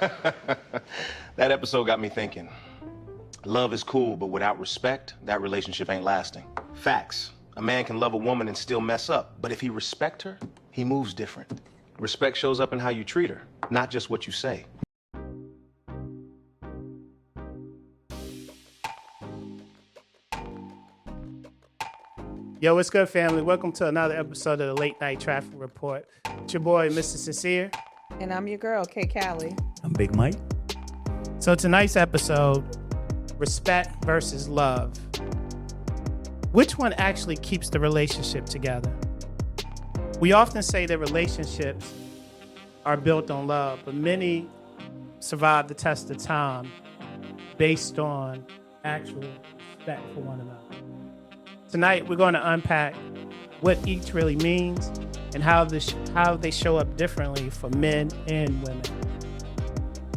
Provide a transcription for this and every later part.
That episode got me thinking. Love is cool, but without respect, that relationship ain't lasting. Facts. A man can love a woman and still mess up, but if he respects her, he moves different. Respect shows up in how you treat her, not just what you say. Yo, what's good, family? Welcome to another episode of the Late Night Traffic Report. It's your boy, Mr. Sincere. And I'm your girl, Kay Callie. I'm Big Mike. So tonight's episode, respect versus love. Which one actually keeps the relationship together? We often say that relationships are built on love, but many survive the test of time based on actual respect for one another. Tonight, we're going to unpack what each really means and how they show up differently for men and women,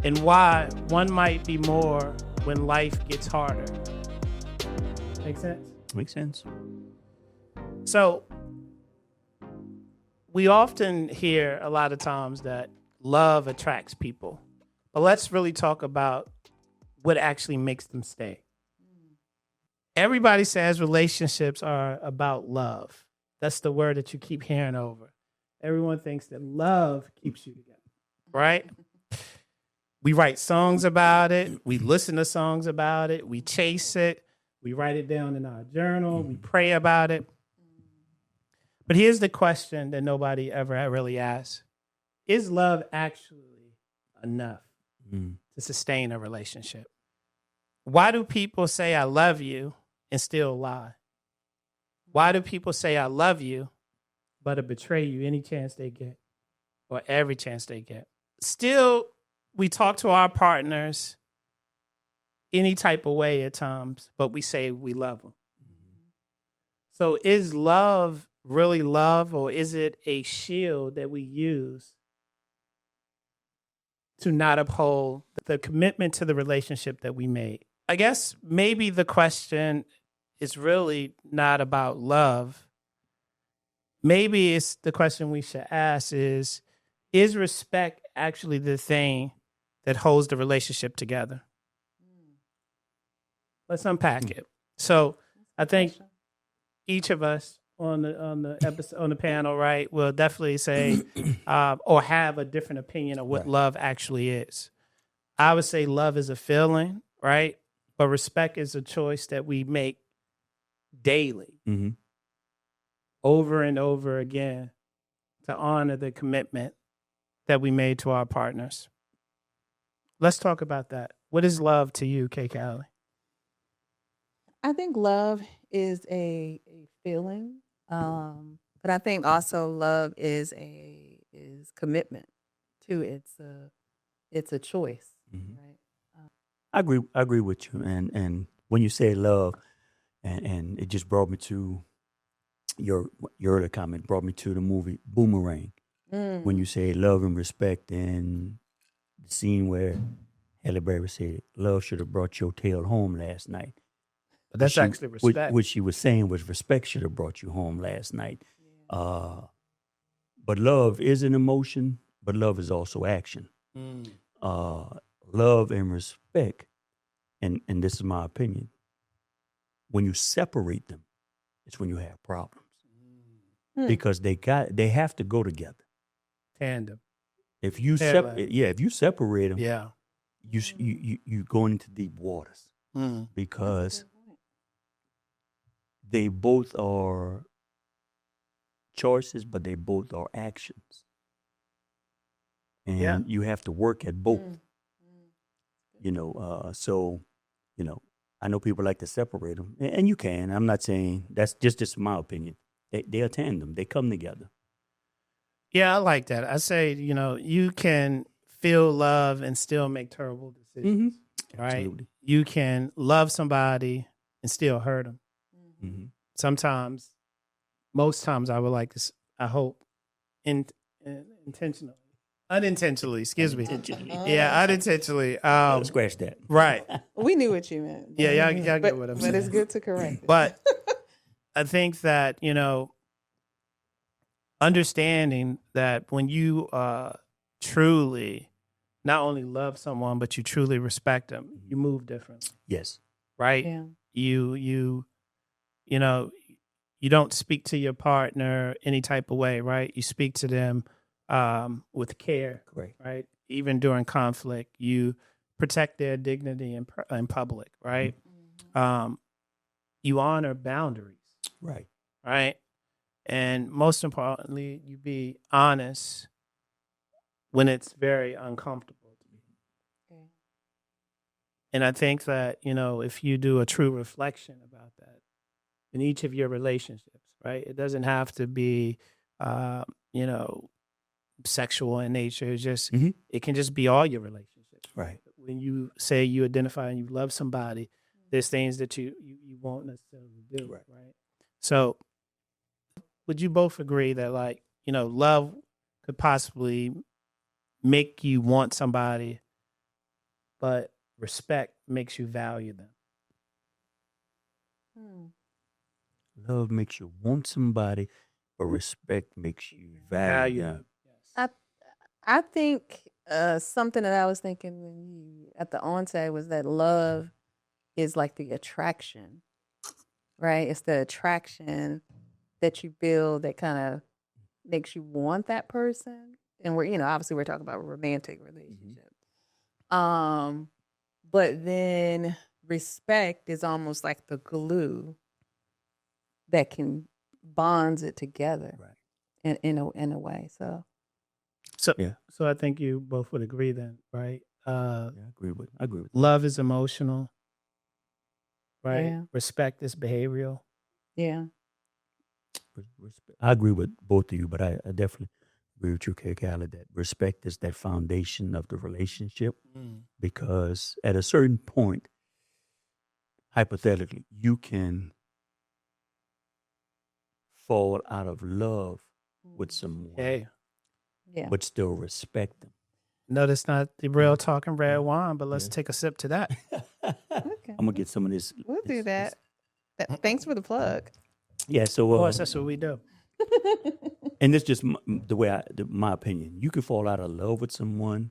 and why one might be more when life gets harder. Make sense? Makes sense. So, we often hear a lot of times that love attracts people, but let's really talk about what actually makes them stay. Everybody says relationships are about love. That's the word that you keep hearing over. Everyone thinks that love keeps you together, right? We write songs about it. We listen to songs about it. We chase it. We write it down in our journal. We pray about it. But here's the question that nobody ever really asks. Is love actually enough to sustain a relationship? Why do people say I love you and still lie? Why do people say I love you but betray you any chance they get or every chance they get? Still, we talk to our partners any type of way at times, but we say we love them. So is love really love, or is it a shield that we use to not uphold the commitment to the relationship that we made? I guess maybe the question is really not about love. Maybe it's the question we should ask is respect actually the thing that holds the relationship together? Let's unpack it. So I think each of us on the episode, on the panel, right, will definitely say or have a different opinion of what love actually is. I would say love is a feeling, right? But respect is a choice that we make daily, over and over again, to honor the commitment that we made to our partners. Let's talk about that. What is love to you, Kay Callie? I think love is a feeling, but I think also love is commitment too. It's a choice, right? I agree with you. And when you say love, and it just brought me to your earlier comment, brought me to the movie Boomerang. When you say love and respect, and the scene where Halle Berry said, "Love should have brought your tail home last night." But that's actually respect. What she was saying was respect should have brought you home last night. But love is an emotion, but love is also action. Love and respect, and this is my opinion, when you separate them, it's when you have problems. Because they have to go together. Tandem. If you separate them, Yeah. you go into deep waters. Because they both are choices, but they both are actions. And you have to work at both. So, I know people like to separate them, and you can. I'm not saying that's just my opinion. They are tandem. They come together. Yeah, I like that. I say, you can feel love and still make terrible decisions, right? Absolutely. You can love somebody and still hurt them. Sometimes, most times, I would like to, I hope, intentionally. Unintentionally, excuse me. Yeah, unintentionally. Scratch that. Right. We knew what you meant. Yeah, y'all get what I'm saying. But it's good to correct it. But I think that, understanding that when you truly not only love someone, but you truly respect them, you move differently, Yes. right? Yeah. You know, you don't speak to your partner any type of way, right? You speak to them with care, Correct. right? Even during conflict, you protect their dignity in public, right? You honor boundaries, Right. right? And most importantly, you be honest when it's very uncomfortable. Okay. And I think that, if you do a true reflection about that in each of your relationships, right? It doesn't have to be, uh, you know, sexual in nature. It's just, Mhm. it can just be all your relationships. Right. When you say you identify and you love somebody, there's things that you won't necessarily do, Right. right? So would you both agree that, like, love could possibly make you want somebody, but respect makes you value them? Hmm. Love makes you want somebody, but respect makes you value them. Yes. I think something that I was thinking when you at the onset was that love is like the attraction, right? It's the attraction that you feel that kind of makes you want that person. And obviously we're talking about romantic relationships. But then respect is almost like the glue that can bonds it together Right. in a way. So Yeah. So I think you both would agree then, right? Yeah, I agree with that. Love is emotional, right? Yeah. Respect is behavioral. yeah. I agree with both of you, but I definitely agree with you, Kayla, that respect is that foundation of the relationship because at a certain point, hypothetically, you can fall out of love with someone, Hey, Yeah. but still respect them. no, that's not the real talking red wine, but let's Yeah. take a sip to that. Okay. I'm gonna get some of this. We'll do that. Thanks for the plug. Yeah. So, Of course, that's what we do. and it's just the way my opinion. You can fall out of love with someone,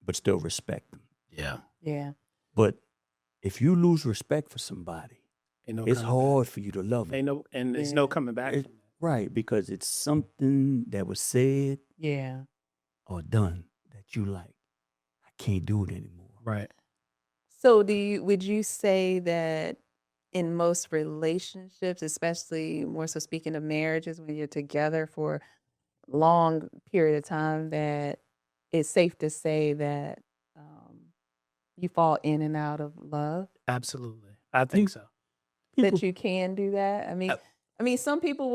but still respect them. Yeah. yeah. But if you lose respect for somebody, Ain't no it's coming hard for you to love back. them. Ain't no, and there's Yeah. no coming back. It- From that. right, because it's something that was said Yeah. or done that you like. I can't do it anymore. Right. So would you say that in most relationships, especially more so speaking of marriages, when you're together for a long period of time, that it's safe to say that you fall in and out of love? Absolutely. I think so. People, That you can do that? I mean, Uh, some people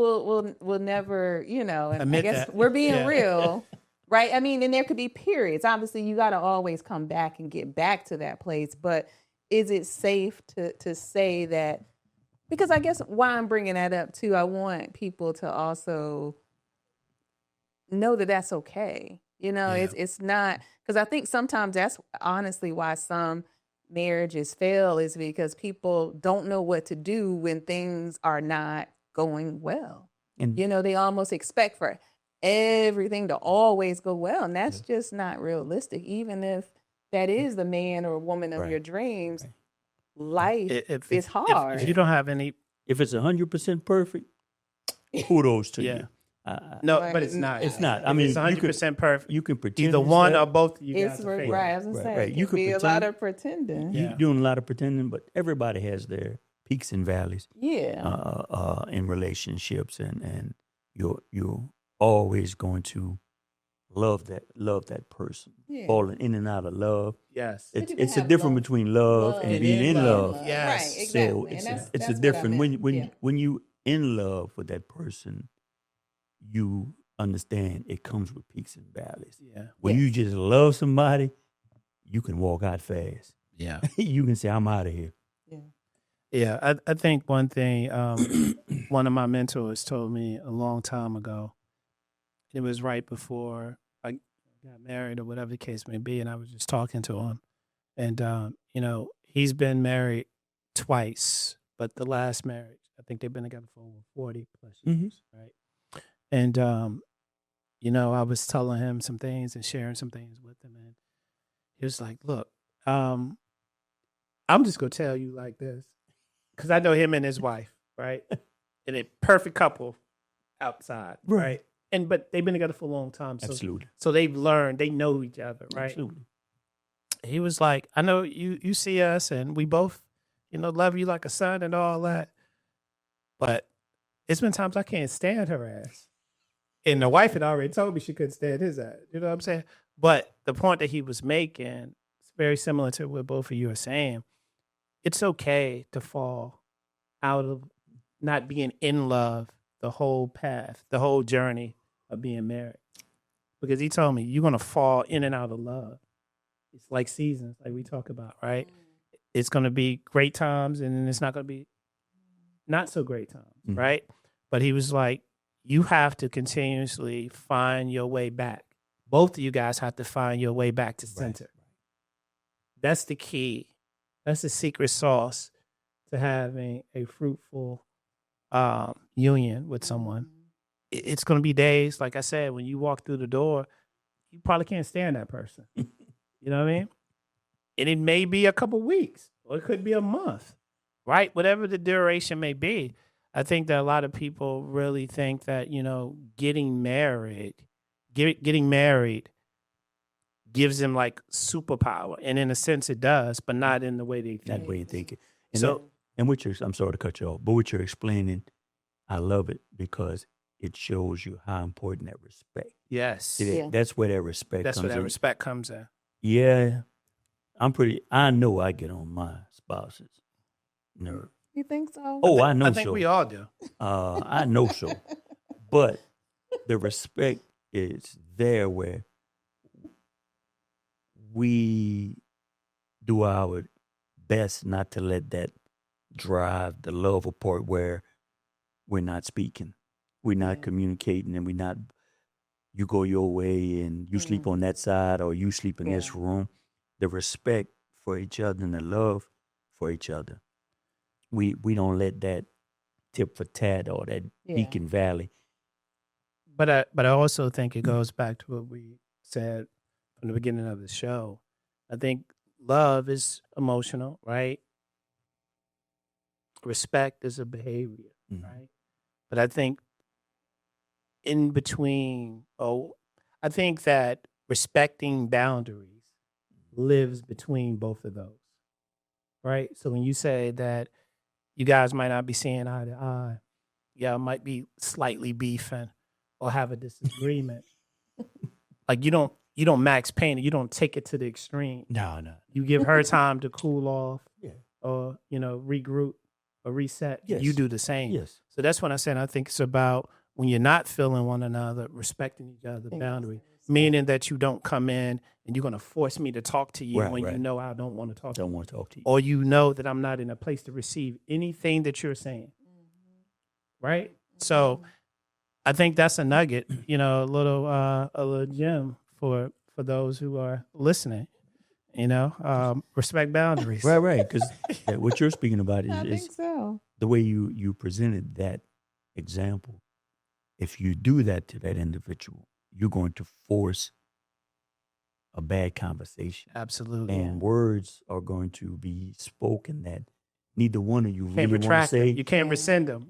will never, and I Admit guess that. we're being Yeah. real, right? I mean, and there could be periods. Obviously, you got to always come back and get back to that place. But is it safe to say that? Because I guess why I'm bringing that up too, I want people to also know that that's okay. Yeah. It's not, because I think sometimes that's honestly why some marriages fail, is because people don't know what to do when things are not going well. and They almost expect for everything to always go well, and that's just not realistic. Even if that is the man or woman of Right. your dreams, Right. life If is hard. If you don't have any, if it's 100% perfect, kudos to Yeah. you. no, Right. but it's not. It's not. I If mean, it's 100% perfect. you can pretend Either it's one that. or both of you It's guys are fake. right. I was gonna Right, say right. it You can could be a lot pretend. of pretending. Yeah. You're doing a lot of pretending, but everybody has their peaks and valleys Yeah. in relationships, and you're always going to love that person. Yeah. Falling in and out of love. Yes. But you can It's a have difference love- between love love and It being is in love. love. Yes. Right, exactly. So And it's that's a what I different meant. when you in love with that person, you understand it comes with peaks and valleys. Yeah. When you just love somebody, you can walk out fast. Yeah. You can say, "I'm out of here." Yeah. Yeah. I think one thing one of my mentors told me a long time ago, it was right before I got married or whatever the case may be, and I was just talking to him. And, he's been married twice, but the last marriage, I think they've been together for over 40 plus years, right? And I was telling him some things and sharing some things with him, and he was like, "Look, I'm just gonna tell you like this, because I know him and his wife, right? And a perfect couple outside, right? And but they've been together for a long time, so Absolutely. so they've learned, they know each other, right? Absolutely. He was like, I know you see us, and we both, love you like a son and all that, but it's been times I can't stand her ass. And the wife had already told me she couldn't stand his ass. You know what I'm saying? But the point that he was making is very similar to what both of you are saying. It's okay to fall out of not being in love the whole path, the whole journey of being married. Because he told me you're going to fall in and out of love. It's like seasons, like we talk about, right? It's going to be great times, and then it's not going to be not so great times, right? But he was like, you have to continuously find your way back. Both of you guys have to find your way back to center. That's the key. That's the secret sauce to having a fruitful union with someone. It's going to be days, like I said, when you walk through the door, you probably can't stand that person. You know what I mean? And it may be a couple weeks, or it could be a month, right? Whatever the duration may be. I think that a lot of people really think that, getting married gives them like superpower. And in a sense it does, but not in the way they think. Not the way you think it. And So- I'm sorry to cut you off, but what you're explaining, I love it because it shows you how important that respect. Yes. See, Yeah. that's where that respect That's comes where that in. respect comes in. Yeah. I know I get on my spouse's nerve. You think so? Oh, I know I think so. we all do. I know so. But the respect is there where we do our best not to let that drive the love apart where we're not speaking. We're not communicating, and you go your way and you sleep on that side or you sleep in this room. The respect for each other and the love for each other. We don't let that tip for tat or that Beacon Valley. But I also think it goes back to what we said from the beginning of the show. I think love is emotional, right? Respect is a behavior, right? But I think in between, I think that respecting boundaries lives between both of those, right? So when you say that you guys might not be seeing eye to eye, y'all might be slightly beefing or have a disagreement. Like you don't max pain it. You don't take it to the extreme. No. You give her time to cool off, Yeah. or regroup or reset. Yes. You do the same. Yes. So that's when I said I think it's about when you're not feeling one another, respecting each other's boundary, meaning that you don't come in and you're going to force me to talk to you when you know I don't want to talk to you. Don't want to talk to you. Or you know that I'm not in a place to receive anything that you're saying. Right? So I think that's a nugget, a little gem for those who are listening. Respect boundaries. Right. Because what you're speaking about I is think so. the way you presented that example. If you do that to that individual, you're going to force a bad conversation. Absolutely. And words are going to be spoken that neither one of you Can't really want to retract them. say. You can't rescind them.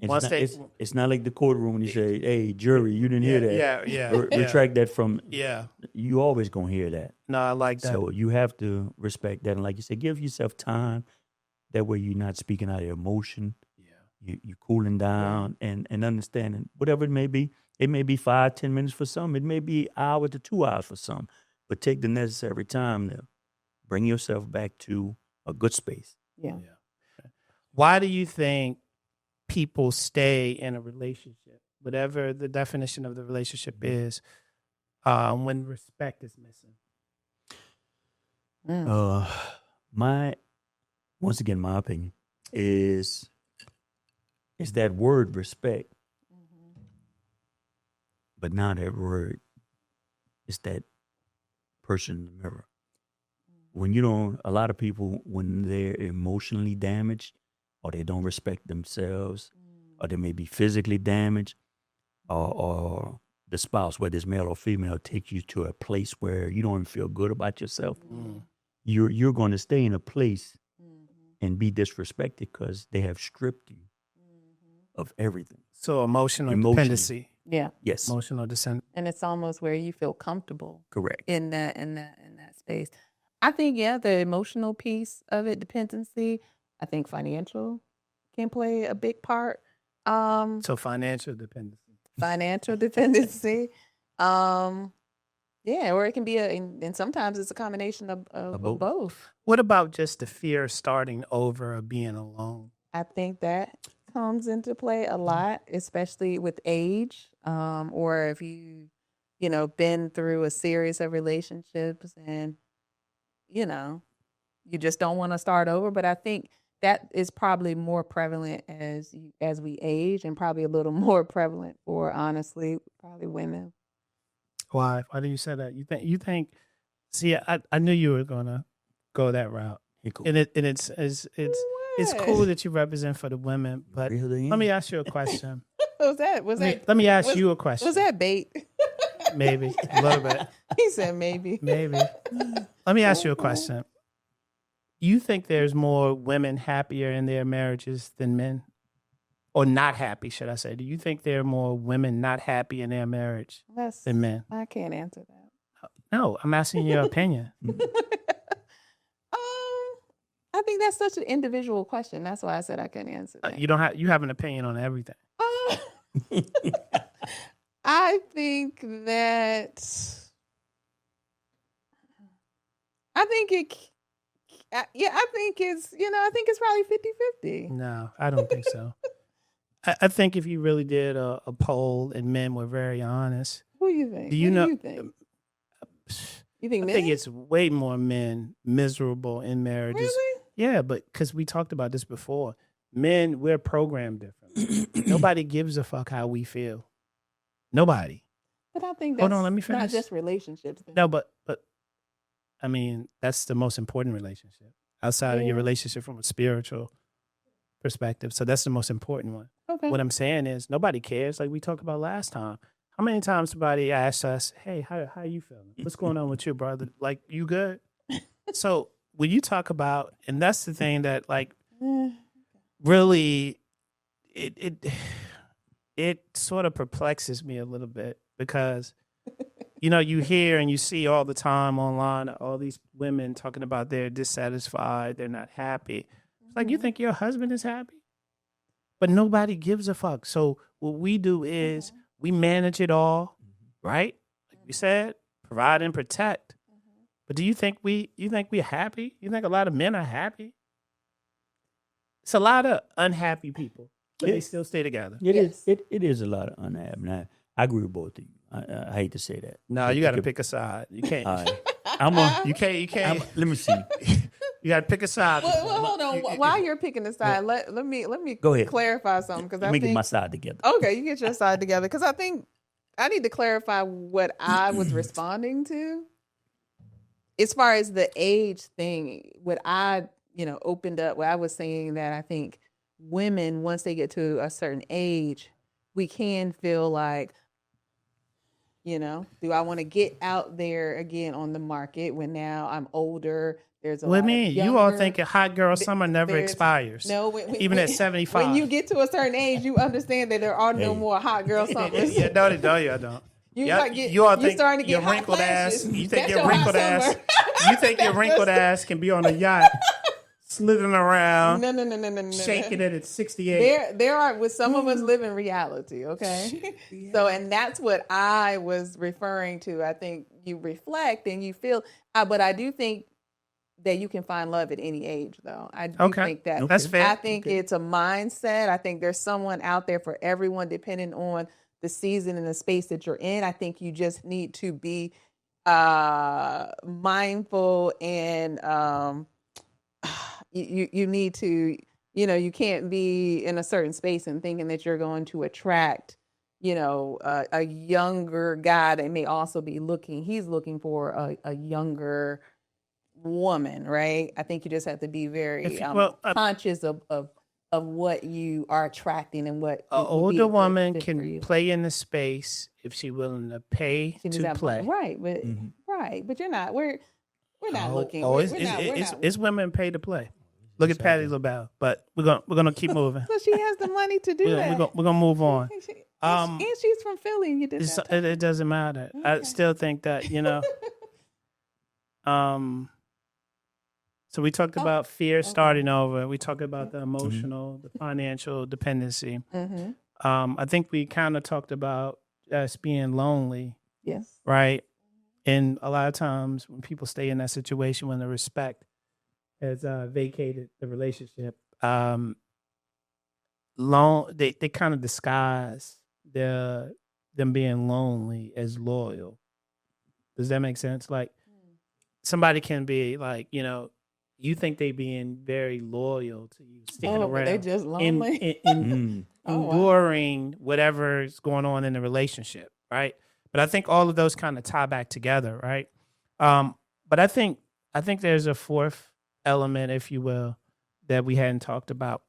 It's not like the courtroom when you say, hey, jury, you didn't hear that. Yeah. Retract that from, Yeah. you always going to hear that. No, I like that. So you have to respect that. And like you said, give yourself time. That way you're not speaking out of emotion. Yeah. You're cooling down and understanding whatever it may be. It may be 5-10 minutes for some. It may be an hour to 2 hours for some. But take the necessary time to bring yourself back to a good space. Yeah. Why do you think people stay in a relationship, whatever the definition of the relationship is, when respect is missing? My opinion is that word respect, but now that word is that person in the mirror. When a lot of people, when they're emotionally damaged, or they don't respect themselves, or they may be physically damaged, or the spouse, whether it's male or female, takes you to a place where you don't even feel good about yourself, you're going to stay in a place and be disrespected because they have stripped you of everything. So emotional Emotionally. dependency. Yeah. Yes, Emotional descent. And it's almost where you feel comfortable correct. in that space. I think, yeah, the emotional piece of it, dependency. I think financial can play a big part. So financial dependency. Financial dependency. Yeah, or it can be and sometimes it's a combination of both. both. What about just the fear of starting over or being alone? I think that comes into play a lot, especially with age, or if you been through a series of relationships and you just don't want to start over. But I think that is probably more prevalent as we age, and probably a little more prevalent for, honestly, probably women. Why? Why do you say that? You think? See, I knew you were gonna go that route, Cool. and it's cool that you represent for the women. But Really? let me ask you a question. Was that? Let me ask you a question. Was that bait? Maybe a little bit. He said maybe. Maybe. Let me ask you a question. You think there's more women happier in their marriages than men? Or not happy, should I say? Do you think there are more women not happy in their marriage than men? I can't answer that. No, I'm asking your opinion. I think that's such an individual question. That's why I said I couldn't answer that. You have an opinion on everything. I think it's probably 50-50. No, I don't think so. I think if you really did a poll and men were very honest. Who do you think? Do you know? You think? You think I men? think it's way more men miserable in marriages. Really? Yeah, but because we talked about this before, men, we're programmed different. Nobody gives a fuck how we feel. Nobody. But I think Hold that's on, let me finish. not just relationships. No, but I mean, that's the most important relationship outside of your relationship from a spiritual perspective. So that's the most important one. Okay. What I'm saying is nobody cares. Like we talked about last time. How many times somebody asks us, "Hey, how you feeling? What's going on with you, brother? Like, you good?" So when you talk about, and that's the thing that like really it sort of perplexes me a little bit because you hear and you see all the time online all these women talking about they're dissatisfied, they're not happy. It's like, you think your husband is happy? But nobody gives a fuck. So what we do is we manage it all, right? Like we said, provide and protect. But do you think we're happy? You think a lot of men are happy? It's a lot of unhappy people, but they still stay together. It is a lot of unhappy. And I agree with both of you. I hate to say that. No, you got to pick a side. You can't. All right. You can't. Let me see. You got to pick a side. Well, hold on. While you're picking a side, let me Go ahead. clarify something, because Let me get my side together. Okay, you get your side together, because I think I need to clarify what I was responding to. As far as the age thing, what I opened up, where I was saying that I think women, once they get to a certain age, we can feel like, do I want to get out there again on the market when now I'm older? There's a What lot do you mean? of You all younger- think a hot girl summer never there's- expires. No, even at 75. When you get to a certain age, you understand that there are no more hot girl summers. Yeah, no, I don't. You all think starting to your get hot wrinkled ass. flashes. You think That's your hot wrinkled ass. summer. You think your wrinkled ass can be on a yacht, slithering around, No. shaking it at 68. There are, with some of us live in reality, okay? So, and that's what I was referring to. I think you reflect and you feel, but I do think that you can find love at any age, though. I do think that. That's fair. I think it's a mindset. I think there's someone out there for everyone, depending on the season and the space that you're in. I think you just need to be mindful, and you need to, you can't be in a certain space and thinking that you're going to attract, a younger guy that may also be he's looking for a younger woman, right? I think you just have to be very conscious of of what you are attracting and what An it would be a older good woman fit for can you. play in the space if she's willing to pay She needs to that- play. right, but Mhm. right, but you're not. We're not looking. Oh, we're, it's, we're it's, not. We're it's, not. it's women pay to play. Look at It's out Patti there. LaBelle, but we're gonna keep moving. So she has the money to do that. We're gonna move on. And she's from Philly. And you did that. It doesn't matter. I Okay. still think that So we talked about fear starting over. We talked about the emotional, the financial dependency. Mm-hmm. I think we kind of talked about us being lonely, Yes. right? And a lot of times when people stay in that situation, when the respect has vacated the relationship, they kind of disguise them being lonely as loyal. Does that make sense? Like somebody can be like, you think they being very loyal to you, sticking Oh, but around, they just lonely. Mm. Oh, wow. enduring whatever's going on in the relationship, right? But I think all of those kind of tie back together, right? But I think there's a fourth element, if you will, that we hadn't talked about.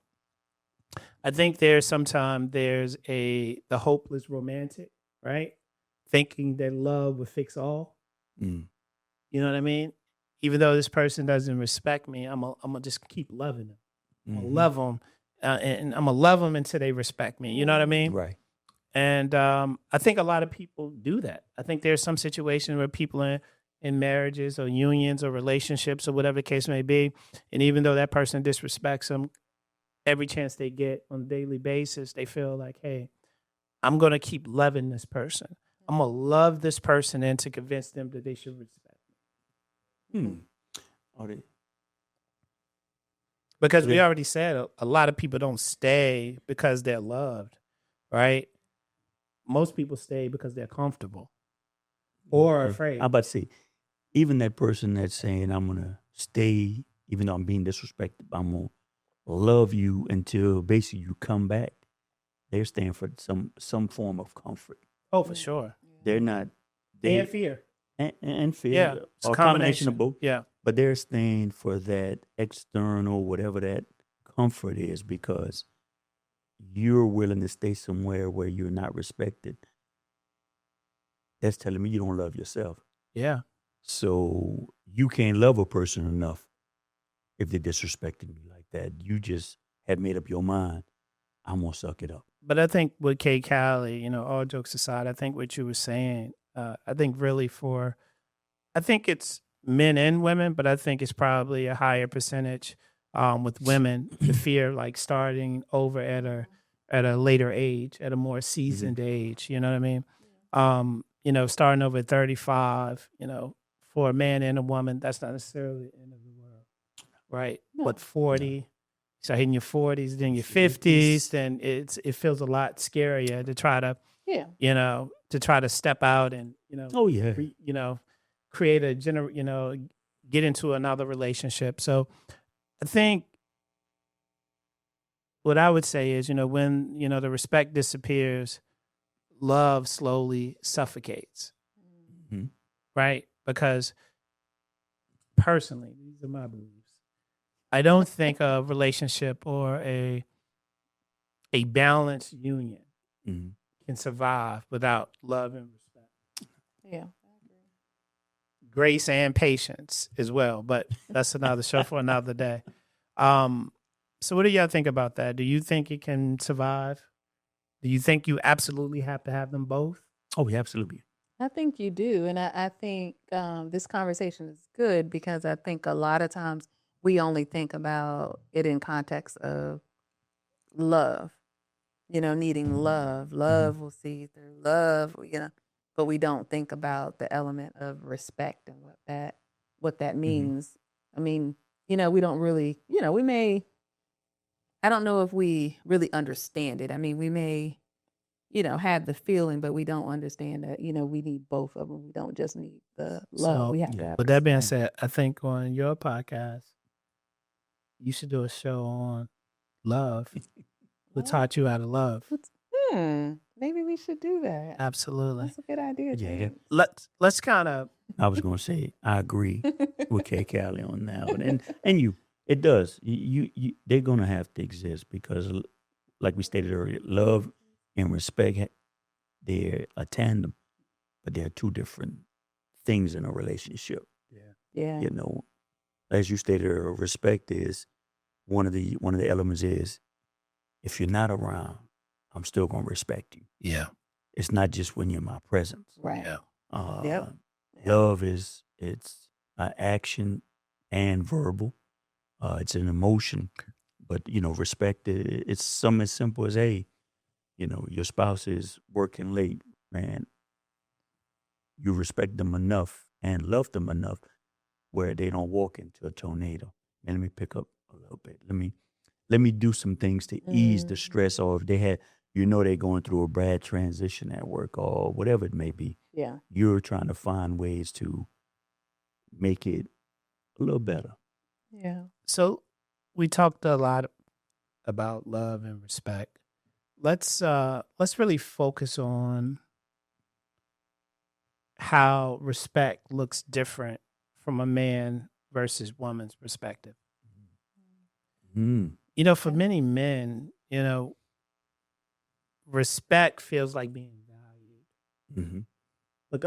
I think there's the hopeless romantic, right? Thinking that love will fix all. Mm. You know what I mean? Even though this person doesn't respect me, I'm gonna just keep loving them. I'm gonna love them, and I'm gonna love them until they respect me. You know what I mean? Right. And I think a lot of people do that. I think there's some situations where people in marriages or unions or relationships or whatever the case may be, and even though that person disrespects them, every chance they get on a daily basis, they feel like, hey, I'm gonna keep loving this person. I'm gonna love this person and to convince them that they should respect me. Oh, they, Because So we they- already said a lot of people don't stay because they're loved, right? Most people stay because they're comfortable or afraid. I'm about to say, even that person that's saying, I'm going to stay, even though I'm being disrespected, I'm going to love you until basically you come back, they're staying for some form of comfort. Oh, for sure. They're not. And fear. And fear. Yeah, it's Or a a combination of both. Yeah. But they're staying for that external, whatever that comfort is, because you're willing to stay somewhere where you're not respected. That's telling me you don't love yourself. Yeah. So you can't love a person enough if they're disrespecting you like that. You just have made up your mind, I'm going to suck it up. But I think with Kay Callie, all jokes aside, I think what you were saying, I think really I think it's men and women, but I think it's probably a higher percentage with women, the fear like starting over at a later age, at a more seasoned age. You know what I mean? Starting over at 35, for a man and a woman, that's not necessarily the end of the world, right? No. But 40, start hitting your 40s, then your 50s, then it feels a lot scarier to try to, step out and, Oh, yeah. create get into another relationship. So I think what I would say is, when, the respect disappears, love slowly suffocates, Mhm. right? Because personally, these are my beliefs. I don't think a relationship or a balanced union Mhm. can survive without love and respect. Yeah. Grace and patience as well, but that's another show for another day. So what do y'all think about that? Do you think it can survive? Do you think you absolutely have to have them both? Oh, yeah, absolutely. I think you do. And I think this conversation is good because I think a lot of times we only think about it in context of love, needing love. Love will see through love, but we don't think about the element of respect and what that means. I mean, we don't really, we may, I don't know if we really understand it. I mean, we may, have the feeling, but we don't understand that, we need both of them. We don't just need the love. So, We have to have With that being respect. said, I think on your podcast, you should do a show on love. What taught you how to love? Maybe we should do that. Absolutely. That's a good idea. Yeah. James. Let's kind of I was going to say, I agree with Kay Callie on that one. And you. It does. They're gonna have to exist because, like we stated earlier, love and respect, they're a tandem, but they're two different things in a relationship. Yeah. You know, as you stated earlier, respect is one of the elements. Is if you're not around, I'm still gonna respect you. Yeah. It's not just when you're in my presence. Right. Uh, Yep. Love it's an action and verbal. It's an emotion, but respect. It's something as simple as, hey, your spouse is working late, man. You respect them enough and love them enough where they don't walk into a tornado. And let me pick up a little bit. Let me do some things to ease the stress, or if they had, they're going through a bad transition at work or whatever it may be. Yeah. You're trying to find ways to make it a little better. Yeah. So we talked a lot about love and respect. Let's really focus on how respect looks different from a man versus woman's perspective. Mm. For many men, respect feels like being valued. Mm-hmm. Look,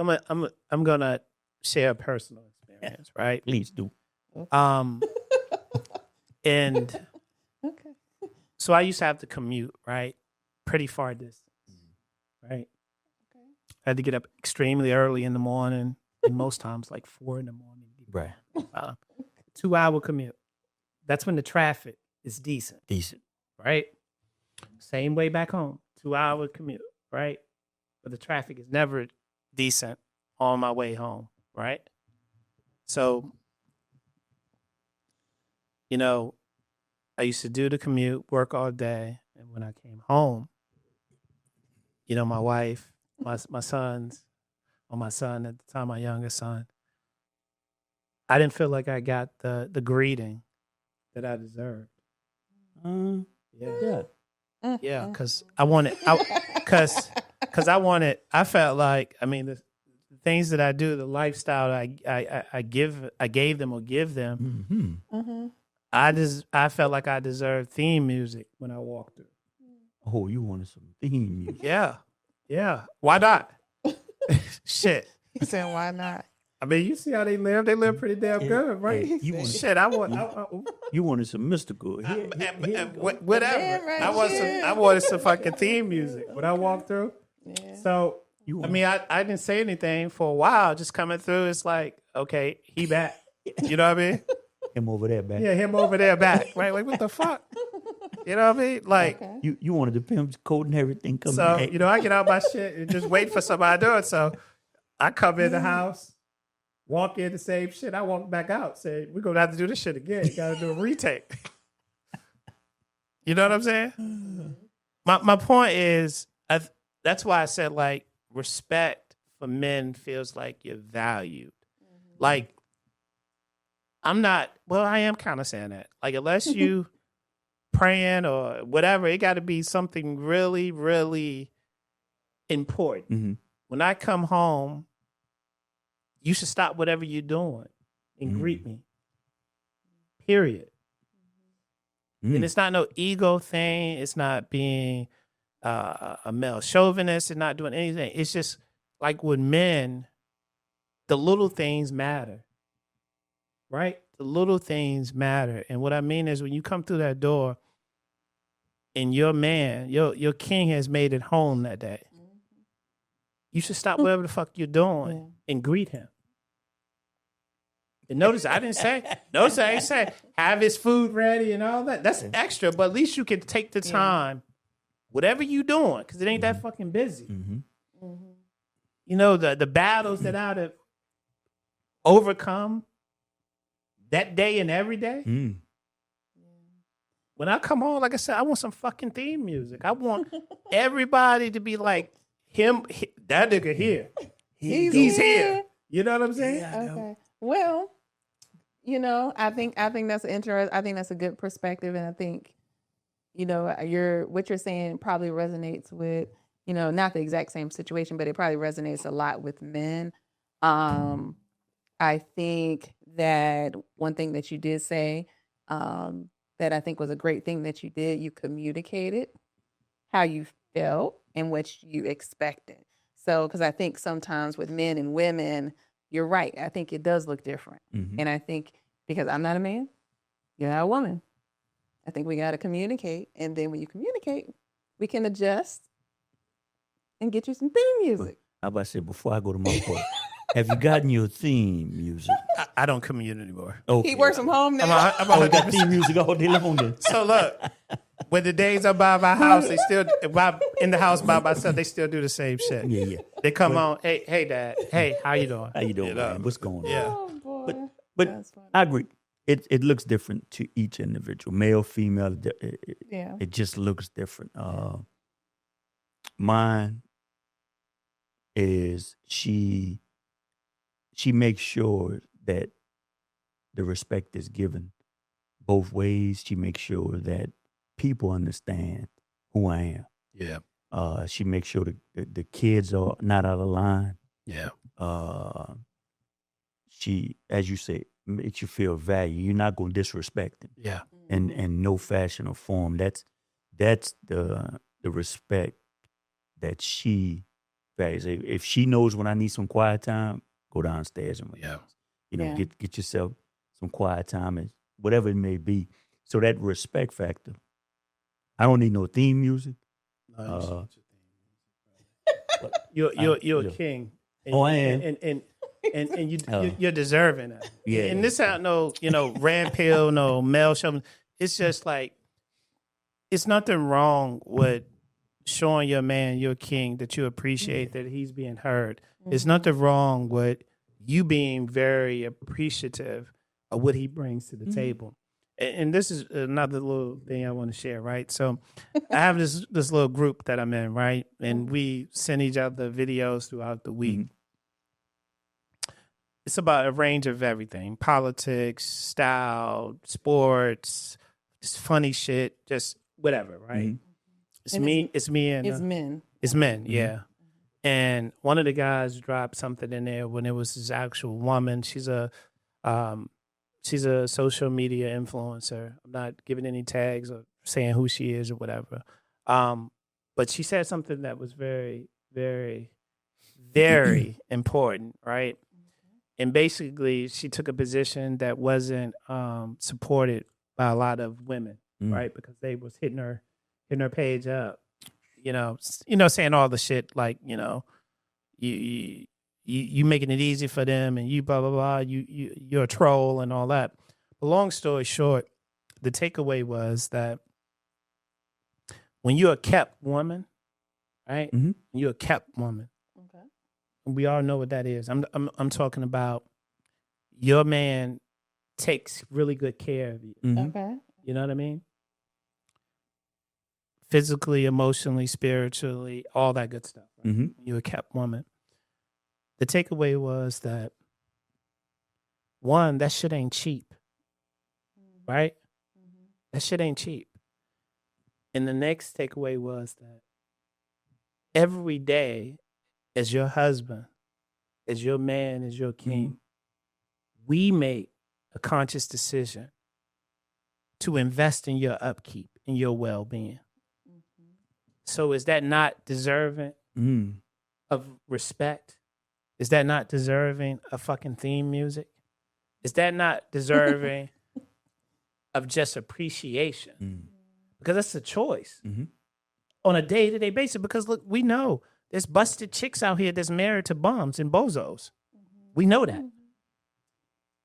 I'm gonna share a personal experience, right? Please do. And Okay. so I used to have to commute, right? Pretty far distance, right? Okay. I had to get up extremely early in the morning, and most times like 4 in the morning. Right. 2-hour commute. That's when the traffic is decent, right? Same way back home, 2-hour commute, right? But the traffic is never decent on my way home, right? So, I used to do the commute, work all day, and when I came home, my wife, my sons, or my son at the time, my youngest son, I didn't feel like I got the greeting that I deserved. Yeah. Yeah, because I felt like, the things that I do, the lifestyle I gave them or give them, Mm-hmm. I felt like I deserved theme music when I walked through. Oh, you wanted some theme music? Yeah. Why not? Shit. He said, "Why not?" You see how they live? They live pretty damn good, right? You wanted, Shit, you wanted some mystical. Whatever. Man, right I wanted some fucking theme music when I walked through. Yeah. So, I didn't say anything for a while. Just coming through, it's like, okay, he back. You know what I mean? Him over there back. Yeah, him over there back. Right? Like, what the fuck? You know what I mean? Like, Okay. You wanted the pimp's coat and everything coming. so, I get out my shit and just wait for somebody to do it. So I come in the house, walk in the same shit. I walk back out, say, we're going to have to do this shit again. Got to do a retake. You know what I'm saying? My point is, that's why I said, like, respect for men feels like you're valued. Like, I am kind of saying that. Like, unless you praying or whatever, it got to be something really, really important. Mm-hmm. When I come home, you should stop whatever you're doing and greet me. Period. And it's not no ego thing. It's not being a male chauvinist and not doing anything. It's just like with men, the little things matter. Right? The little things matter. And what I mean is when you come through that door and your man, your king has made it home that day, you should stop whatever the fuck you're doing and greet him. And notice I ain't say have his food ready and all that. That's extra, but at least you can take the time, whatever you doing, because it ain't that fucking busy. The battles that I'd have overcome that day and every day. When I come home, like I said, I want some fucking theme music. I want everybody to be like him. That nigga here. He's here. You know what I'm saying? Okay. Well, I think that's interesting. I think that's a good perspective, and I think, what you're saying probably resonates with, not the exact same situation, but it probably resonates a lot with men. I think that one thing that you did say, that I think was a great thing that you did. You communicated how you felt and what you expected. So, because I think sometimes with men and women, you're right. I think it does look different. Mhm. And I think because I'm not a man, you're not a woman. I think we got to communicate. And then when you communicate, we can adjust and get you some theme music. How about I say, before I go to my part, have you gotten your theme music? I don't commute anymore. Okay. He works from home now. Oh, we got theme music all day long then. So look, when the days are by my house, they still in the house by myself. They still do the same shit. Yeah, yeah. They come on. Hey, Dad. Hey, how you doing? How you doing, You know? man? What's going on? Yeah. Oh, boy. But That's funny. I agree. It looks different to each individual, male, female. Yeah. It just looks different. Mine is she makes sure that the respect is given both ways. She makes sure that people understand who I am. Yeah. She makes sure the kids are not out of line. Yeah. She, as you say, makes you feel valued. You're not going to disrespect them. Yeah. And no fashion or form. That's the respect that she values. If she knows when I need some quiet time, go downstairs and Yeah. Yeah. get yourself some quiet time and whatever it may be. So that respect factor. I don't need no theme music. You're yeah. a king. And, Oh, I am. And Oh. you're deserving of it. Yeah. And this ain't no, Rand Pill, no Mel Shelton. It's just like, it's nothing wrong with showing your man, your king, that you appreciate that he's being heard. There's nothing wrong with you being very appreciative of what he brings to the table. And this is another little thing I want to share, right? So I have this little group that I'm in, right? And we send each other videos throughout the week. It's about a range of everything: politics, style, sports, just funny shit, just whatever, right? It's And me, it's me, and It's men. it's men, yeah. And one of the guys dropped something in there when it was his actual woman. She's a social media influencer. I'm not giving any tags or saying who she is or whatever. But she said something that was very, very, very important, right? And basically, she took a position that wasn't supported by a lot of women, right? Because they was hitting her page up, saying all the shit like, you making it easy for them and you blah blah blah. You're a troll and all that. But long story short, the takeaway was that when you're a kept woman, right? You're a kept woman. Okay. We all know what that is. I'm talking about your man takes really good care of you. Okay. You know what I mean? Physically, emotionally, spiritually, all that good stuff. Right? You're a kept woman. The takeaway was that, one, that shit ain't cheap. Right? That shit ain't cheap. And the next takeaway was that every day, as your husband, as your man, as your king, we make a conscious decision to invest in your upkeep, in your well-being. So is that not deserving of respect? Is that not deserving of fucking theme music? Is that not deserving of just appreciation? Because that's a choice on a day-to-day basis. Because look, we know there's busted chicks out here that's married to bums and bozos. We know that.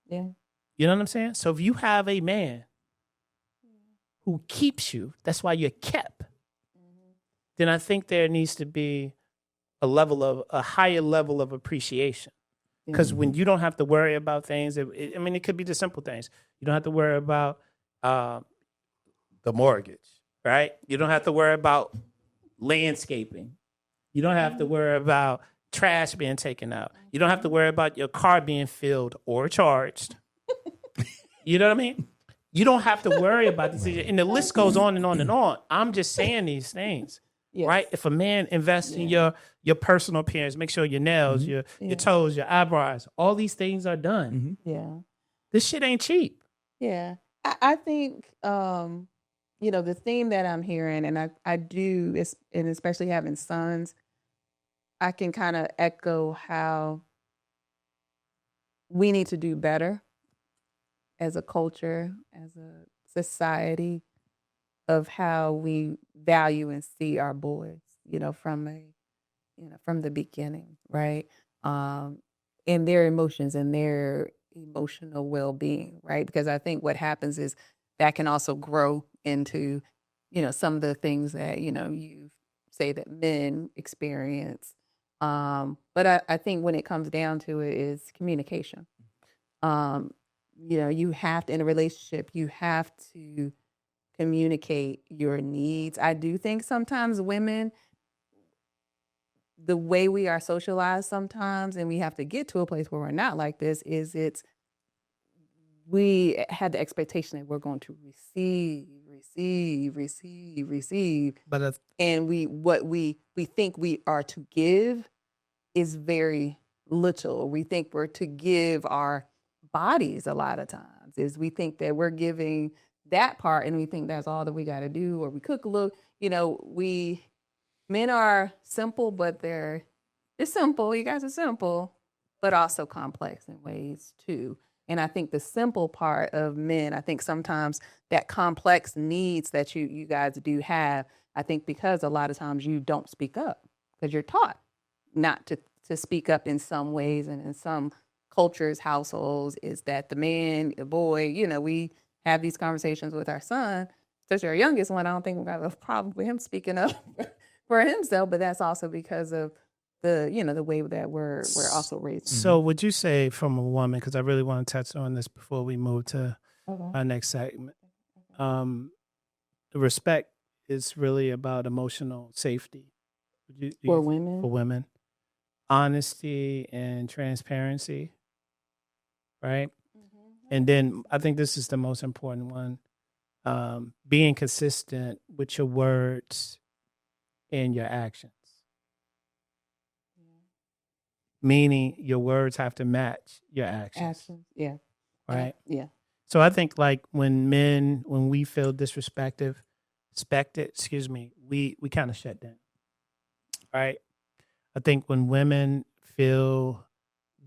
Yeah. You know what I'm saying? So if you have a man who keeps you, that's why you're kept, then I think there needs to be a higher level of appreciation. Because when you don't have to worry about things, it could be the simple things. You don't have to worry about the mortgage, right? You don't have to worry about landscaping. You don't have to worry about trash being taken out. You don't have to worry about your car being filled or charged. You know what I mean? You don't have to worry about this. And the list goes on and on and on. I'm just saying these things. Yes. Right? If a man invests in your personal appearance, make sure your nails, your toes, your eyebrows, all these things are done. Yeah. This shit ain't cheap. Yeah. I think the theme that I'm hearing, and I do, and especially having sons, I can kind of echo how we need to do better as a culture, as a society, of how we value and see our boys, from the beginning, right? And their emotions and their emotional well-being, right? Because I think what happens is that can also grow into, some of the things that, you say that men experience. But I think when it comes down to it is communication. You have to, in a relationship, you have to communicate your needs. I do think sometimes women, the way we are socialized sometimes, and we have to get to a place where we're not like this, is we had the expectation that we're going to receive. But And what we think we are to give is very little. We think we're to give our bodies a lot of times, is we think that we're giving that part, and we think that's all that we got to do, or we cook a little, men are simple, but they're simple. You guys are simple, but also complex in ways too. And I think the simple part of men, I think sometimes that complex needs that you guys do have, I think because a lot of times you don't speak up because you're taught not to speak up in some ways, and in some cultures, households, is that the man, the boy, we have these conversations with our son, especially our youngest one. I don't think we have a problem with him speaking up for himself, but that's also because of the way that we're also raised. So would you say from a woman, because I really want to touch on this before we move to our next segment, the respect is really about emotional safety. For women? For women. Honesty and transparency, right? And then I think this is the most important one, being consistent with your words and your actions. Meaning your words have to match your actions. Yeah. Right? Yeah. So I think like when we feel disrespected, we kind of shut down. Right? I think when women feel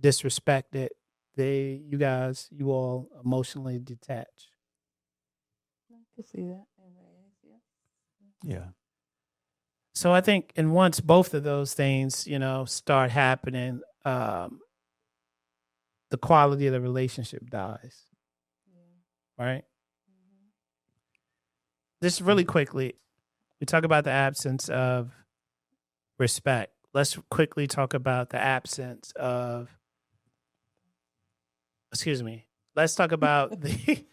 disrespected, you all emotionally detach. I can see that. Yeah. So I think, and once both of those things, start happening, the quality of the relationship dies. Right? Just really quickly, we talk about the absence of respect. Let's quickly talk about the absence of, let's talk about the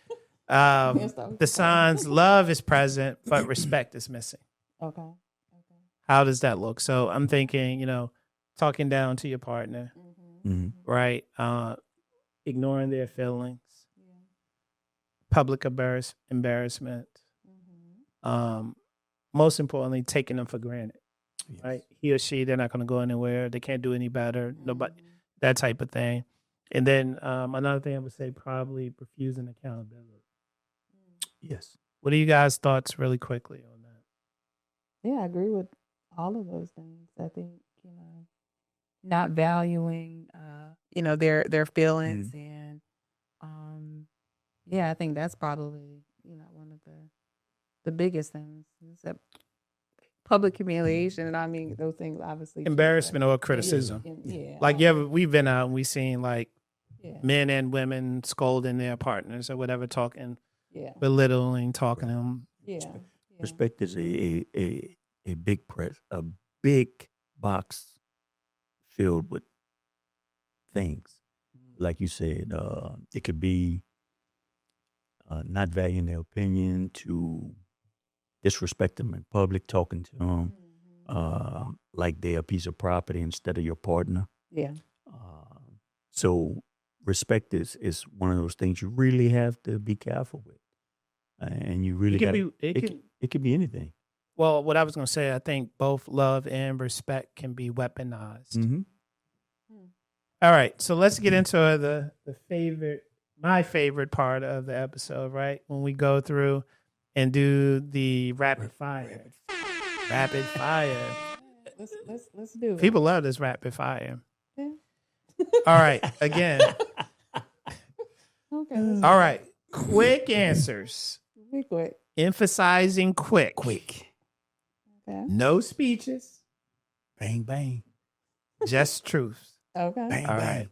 signs. Love is present, but respect is missing. Okay. How does that look? So I'm thinking, talking down to your partner, right? Ignoring their feelings, public embarrassment. Most importantly, taking them for granted, right? He or she, they're not going to go anywhere. They can't do any better. Nobody, that type of thing. And then another thing I would say, probably refusing accountability. Yes. What are you guys' thoughts really quickly on that? Yeah, I agree with all of those things. I think, not valuing, their feelings, and I think that's probably, one of the biggest things is that public humiliation. And I mean, those things obviously embarrassment or criticism. Like we've been out and we've seen like men and women scolding their partners or whatever, talking, belittling, talking to them. Respect is a big box filled with things. Like you said, it could be not valuing their opinion, to disrespect them in public, talking to them like they're a piece of property instead of your partner. Yeah. So respect is one of those things you really have to be careful with, and you really got it could be anything. Well, what I was going to say, I think both love and respect can be weaponized. All right, so let's get into the favorite my favorite part of the episode, right? When we go through and do the rapid fire. Rapid fire. Let's do it. People love this rapid fire. Yeah. All right. Again. Okay. All right. Quick answers. Be quick. Emphasizing quick. Quick. Okay. No speeches. Bang, bang. Just truth. Okay. Bang, All bang. right.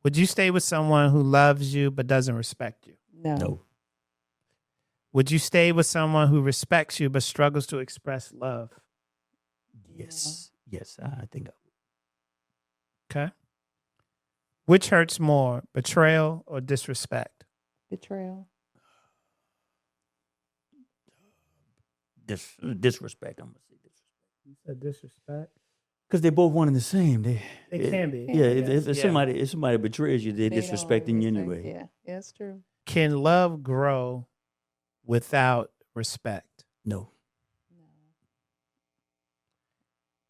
Would you stay with someone who loves you but doesn't respect you? No. No. Would you stay with someone who respects you but struggles to express love? Yes. Yes, I think I Okay. Which hurts more, betrayal or disrespect? Betrayal. disrespect. I'm gonna say disrespect You said disrespect? because they're both one and the same. They Can be. Yeah, if Yeah. somebody betrays you, they're They don't disrespecting you respect- anyway. Yeah, that's true. Can love grow without respect? No. No.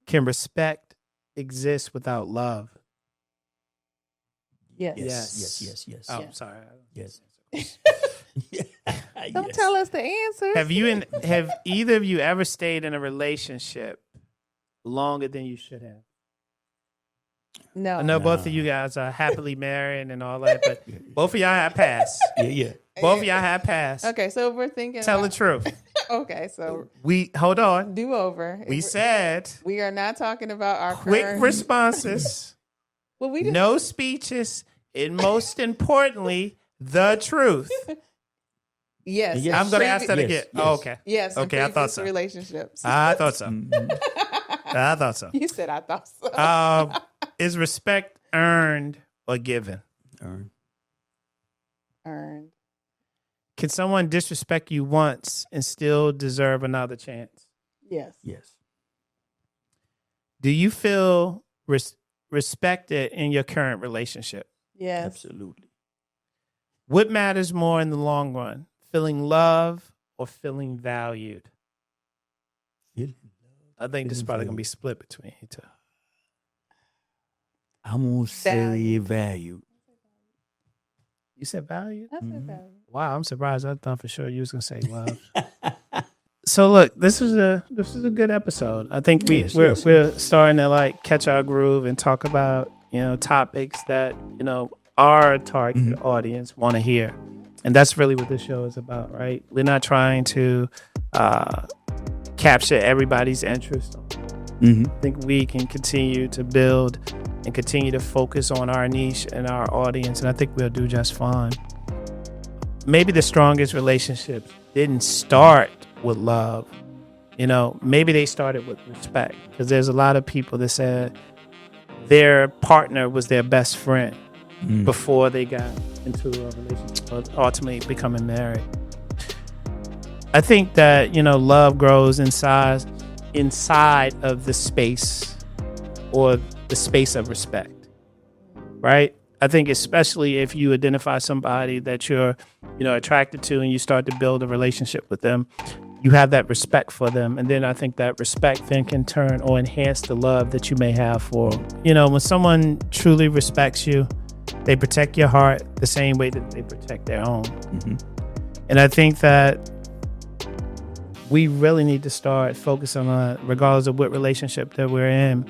Can respect exist without love? Yes. Yes. Oh, Yeah. sorry. Yes. Don't Yes. tell us the answer. Have either of you ever stayed in a relationship longer than you should have? No. I know both Nah. of you guys are happily married and all that, but both of y'all have passed. Yeah. Both of y'all have passed. Okay, so we're thinking. Tell the about- truth. Okay, so Hold on. do over. We said we are not talking about our quick current. responses, Well, we didn't. no speeches, and most importantly, the truth. Yes. Yes. I'm going to ask that Yes, again. yes. Oh, okay. Yes. in Okay, I thought previous so. Relationships. I thought so. Mhm. I thought so. You said I thought so. Is respect earned or given? Earn. Earned. Can someone disrespect you once and still deserve another chance? Yes. Yes. Do you feel respected in your current relationship? Yes. Absolutely. What matters more in the long run? Feeling love or feeling valued? Feeling I think this is Feeling probably going to valued. be split between you two. I'm gonna say value. You said valued? That's Mhm. value. Wow, I'm surprised. I thought for sure you was going to say love. So look, this is a good episode. I think Yes, we're yes. we're starting to like catch our groove and talk about topics that our target audience want to hear, and that's really what this show is about, right? We're not trying to capture everybody's interest. Mm-hmm. I think we can continue to build and continue to focus on our niche and our audience, and I think we'll do just fine. Maybe the strongest relationships didn't start with love. Maybe they started with respect, because there's a lot of people that said their partner was their best friend before they got into a relationship, or ultimately becoming married. I think that, love grows inside of the space, or the space of respect, right? I think especially if you identify somebody that you're, attracted to, and you start to build a relationship with them, you have that respect for them. And then I think that respect then can turn or enhance the love that you may have for them. When someone truly respects you, they protect your heart the same way that they protect their own. Mm-hmm. And I think that we really need to start focusing on, regardless of what relationship that we're in,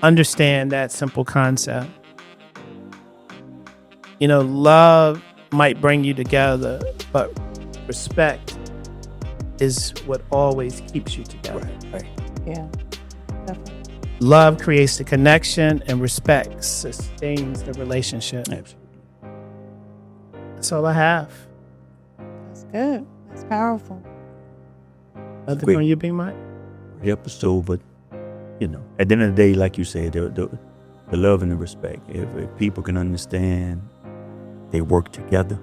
understand that simple concept. Love might bring you together, but respect is what always keeps you together. Right. Yeah. Definitely. Love creates the connection, and respect sustains the relationship. Absolutely. That's all I have. That's good. That's powerful. Nothing Quick. from you, Big Mike? Episode, but at the end of the day, like you said, the love and the respect. If people can understand, they work together,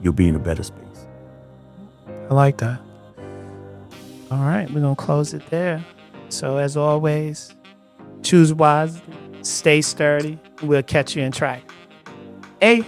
you'll be in a better space. I like that. All right, we're going to close it there. So as always, choose wisely, stay sturdy. We'll catch you in track. Hey.